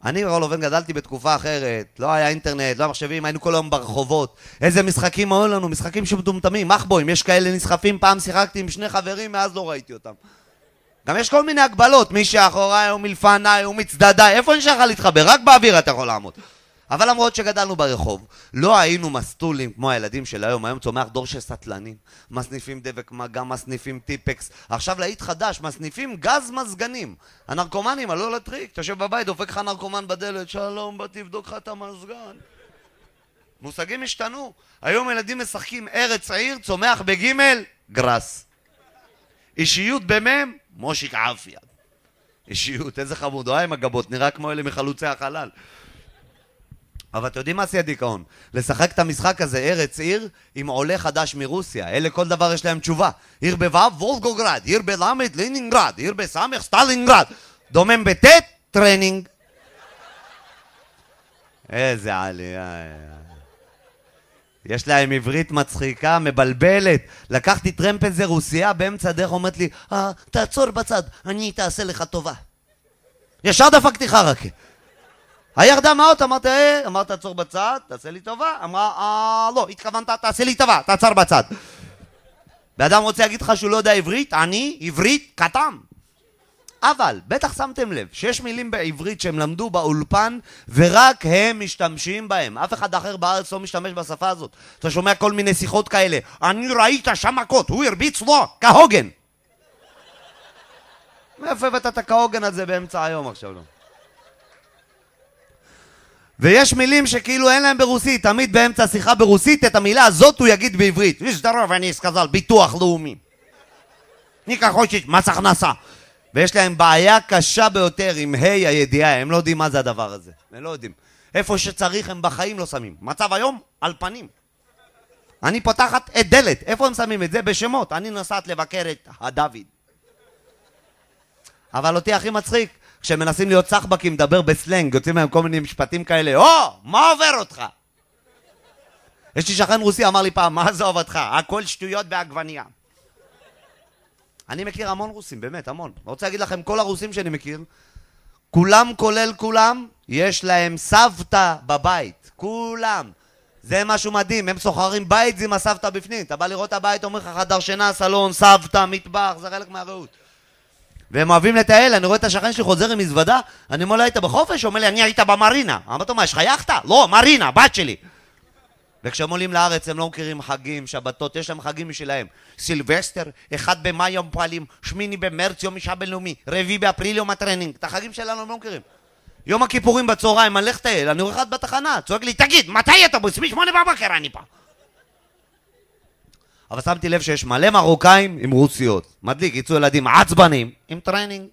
אני ורולובן גדלתי בתקופה אחרת, לא היה אינטרנט, לא היה מחשבים, היינו כל היום ברחובות. איזה משחקים היו לנו, משחקים שמטומטמים, מחבוים, יש כאלה נסחפים, פעם שיחקתי עם שני חברים, מאז לא ראיתי אותם. גם יש כל מיני הגבלות, מי שאחוריי הוא מלפניי, הוא מצדדיי, איפה נשאר לך להתחבר? רק באוויר אתה יכול לעמוד. אבל למרות שגדלנו ברחוב, לא היינו מסטולים כמו הילדים של היום, היום צומח דור של סטלנים, מסניפים דבק מגע, מסניפים טיפקס, עכשיו להיט חדש, מסניפים גז מזגנים. הנרקומנים, עלו לטריק, תשב בבית, דופק לך נרקומן בדלת, שלום, בא תבדוק לך את המזגן. מושגים השתנו, היום ילדים משחקים ארץ עיר, צומח בגימל, גרס. אישיות במם, מושיק עפיה. אישיות, איזה חמוד, הוא עם הגבות, נראה כמו אלה מחלוצי החלל. אבל אתם יודעים מה עשי הדיכאון? לשחק את המשחק הזה, ארץ עיר, עם עולה חדש מרוסיה. אלה כל דבר יש להם תשובה. עיר בוו, וולגוגרד, עיר בלמד, לינינגרד, עיר בסמך, סטלינגרד. דומם בטט, טרנינג. איזה עלי. יש להם עברית מצחיקה, מבלבלת. לקחתי טרמפ רוסיה, באמצע דרך אומרת לי, תעצור בצד, אני תעשה לך טובה. ישר דפקתי חרקה. הירדה מהאות, אמרת תעצור בצד, תעשה לי טובה. אמרה, לא, התכוונת, תעשה לי טובה, תעצר בצד. באדם רוצה להגיד לך שהוא לא יודע עברית, אני עברית קטן. אבל, בטח שמתם לב, שיש מילים בעברית שהם למדו באולפן, ורק הם משתמשים בהם. אף אחד אחר בארץ לא משתמש בשפה הזאת. אתה שומע כל מיני שיחות כאלה, אני ראית שם מכות, הוא הרביץ לו, כהוגן. מאיפה הבאת את הכהוגן הזה באמצע היום עכשיו, לא? ויש מילים שכאילו אין להם ברוסית, תמיד באמצע השיחה ברוסית, את המילה הזאת הוא יגיד בעברית. ושדרוב, אני אסקזל, ביטוח לאומי. ניקח חושית, מס הכנסה. ויש להם בעיה קשה ביותר עם היי הידיעה, הם לא יודעים מה זה הדבר הזה. הם לא יודעים. איפה שצריך הם בחיים לא שמים. מצב היום, על פנים. אני פותחת את דלת, איפה הם שמים את זה? בשמות. אני נוסעת לבקר את הדוד. אבל אותי הכי מצחיק, כשמנסים להיות סחבקים, מדבר בסלנג, יוצאים מהם כל מיני משפטים כאלה, מה עובר אותך? יש לי שכן רוסי, אמר לי פעם, מה זה עובדך? הכל שטויות בעגבניה. אני מכיר המון רוסים, באמת, המון. אני רוצה להגיד לכם, כל הרוסים שאני מכיר, כולם כולל כולם, יש להם סבתא בבית. כולם. זה משהו מדהים, הם סוחרים בית עם הסבתא בפנים. אתה בא לראות הבית, אומר לך חדר שינה, סלון, סבתא, מטבח, זה חלק מהראות. והם אוהבים לטייל, אני רואה את השכן שלי חוזר עם מזוודה, אני אומר לה, היית בחופש? הוא אומר לי, אני היית במרינה. אמרתי לו, מה, יש לך יחתה? לא, מרינה, בת שלי. וכשהם עולים לארץ, הם לא מכירים חגים, שבתות, יש להם חגים משלהם. סילבסטר, 1 במאי יום פועלים, 8 במרץ יום אישה בינלאומי, 4 באפריל יום הטרנינג. את החגים שלנו הם לא מכירים. יום הכיפורים בצהריים, אני הולך לטייל, אני רואה אחד בתחנה, צועק לי, תגיד, מתי אתה בוס? מ8 בבוקר אני פה. אבל שמתי לב שיש מלא מרוקאים עם רוסיות. מדליק, יצאו ילדים עצבנים עם טרנינג.